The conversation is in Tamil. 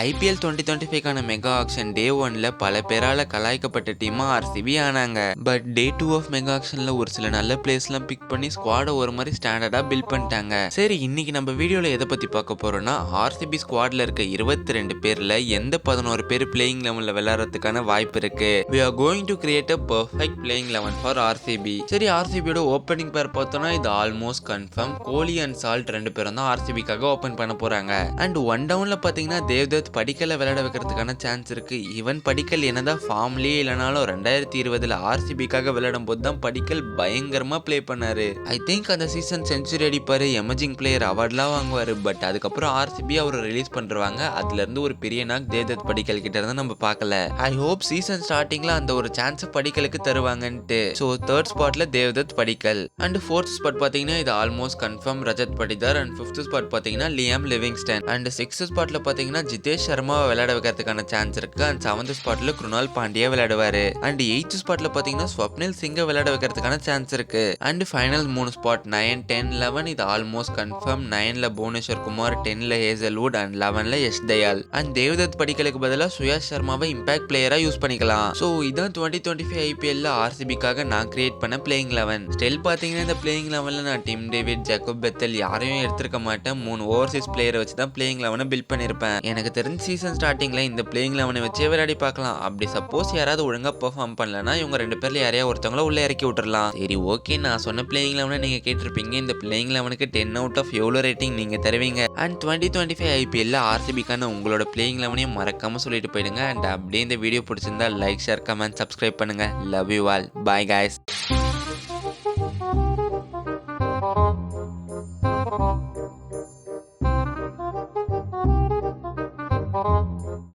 ஐபிஎல் 2025க்கான மெகா ஆக்ஷன் டே 1ல பல பேரால கலாய்க்கப்பட்ட டீமா ஆர்சிபி ஆனாங்க. பட் டே 2 ஆஃப் மெகா ஆக்ஷன்ல ஒரு சில நல்ல பிளேஸ்லாம் பிக் பண்ணி ஸ்குவாட ஒரு மாதிரி ஸ்டாண்டர்டா பில்ட் பண்ணிட்டாங்க. சரி, இன்னைக்கு நம்ம வீடியோல எதை பத்தி பார்க்க போறோம்னா, ஆர்சிபி ஸ்குவாட்ல இருக்க 22 பேர்ல எந்த 11 பேர் பிளேயிங் லெவல்ல விளையாடுறதுக்கான வாய்ப்பு இருக்கு. We are going to create a perfect playing 11 for RCB. சரி, ஆர்சிபியோட ஓப்பனிங் பேர் பார்த்தோம்னா இது almost confirm. Kohli and salt 2 பேரும் தான் ஆர்சிபிக்காக ஓபன் பண்ண போறாங்க. அண்ட் ஒன் டவுன்ல பாத்தீங்கன்னா தேவ்தத் படிக்கல விளையாட வைக்கிறதுக்கான சான்ஸ் இருக்கு. ஈவன் படிக்கல் என்னதான் ஃபார்ம்லயே இல்லைனாலும் 2020ல ஆர்சிபிக்காக விளையாடும் போது தான் படிக்கல் பயங்கரமா பிளே பண்ணாரு. ஐ திங்க் அந்த சீசன் செஞ்சுரி அடிப்பாரு, எமர்ஜிங் பிளேயர் அவார்ட்லாம் வாங்குவாரு. பட் அதுக்கப்புறம் ஆர்சிபி அவரை ரிலீஸ் பண்றாங்க. அதுல இருந்து ஒரு பெரிய நாக் தேவ்தத் படிக்கல் கிட்ட இருந்து நம்ம பார்க்கல. ஐ ஹோப் சீசன் ஸ்டார்டிங்ல அந்த ஒரு சான்ஸ் படிக்கலுக்கு தருவாங்கன்ட்டு. ஸோ தேர்ட் ஸ்பாட்ல தேவ்தத் படிக்கல். அண்ட் ஃபோர்த் ஸ்பாட் பாத்தீங்கன்னா இது almost confirm Rajat Patidar. And fifth spot பாத்தீங்கன்னா லியாம் லிவிங்ஸ்டன். அண்ட் சிக்ஸ்த் ஸ்பாட்ல பாத்தீங்கன்னா ஜிதேஷ் சர்மாவை விளையாட வைக்கிறதுக்கான சான்ஸ் இருக்கு. அண்ட் செவன்த் ஸ்பாட்ல குருணால் பாண்டியா விளையாடுவாரு. அண்ட் எய்த் ஸ்பாட்ல பாத்தீங்கன்னா ஸ்வப்னில் சிங்கை விளையாட வைக்கிறதுக்கான சான்ஸ் இருக்கு. அண்ட் ஃபைனல் 3 ஸ்பாட் 9, 10, 11 இது ஆல்மோஸ்ட் கன்ஃபார்ம். 9ல புவனேஸ்வர் குமார், 10ல ஹேசல்வுட் அண்ட் 11ல யஷ் தயால். அண்ட் தேவ்தத் படிக்கலுக்கு பதிலாக சுயாஷ் சர்மாவை இம்பாக்ட் பிளேயரா யூஸ் பண்ணிக்கலாம். ஸோ இதான் 2025 ஐபிஎல்ல ஆர்சிபிக்காக நான் கிரியேட் பண்ண பிளேயிங் 11. ஸ்டில் பாத்தீங்கன்னா இந்த பிளேயிங் 11ல நான் டிம் டேவிட், ஜாக்கப் பெத்தல் யாரையும் எடுத்திருக்க மாட்டேன். 3 ஓவர்சீஸ் பிளேயரை வச்சு தான் பிளேயிங் 11 பில்ட் பண்ணிருப்பேன். எனக்கு தெரிஞ்ச சீசன் ஸ்டார்டிங்ல இந்த பிளேயிங் 11 வச்சே விளையாடி பார்க்கலாம். அப்படி சப்போஸ் யாராவது ஒழுங்கா பெர்ஃபார்ம் பண்ணலன்னா இவங்க 2 பேர்ல யாரையா ஒருத்தவங்கள உள்ள இறக்கி விட்டுறலாம். சரி, ஓகே, நான் சொன்ன பிளேயிங் 11 நீங்க கேட்டிருப்பீங்க. இந்த பிளேயிங் 11க்கு 10 அவுட் ஆஃப் எவ்வளோ ரேட்டிங் நீங்க தருவீங்க? அண்ட் 2025 ஐபிஎல்ல ஆர்சிபிக்கான உங்களோட பிளேயிங் 11ஐயும் மறக்காம சொல்லிட்டு போயிடுங்க. அண்ட் அப்படியே இந்த வீடியோ பிடிச்சிருந்தா லைக், ஷேர், கமெண்ட், சப்ஸ்கிரைப் பண்ணுங்க. Love you all. Bye guys.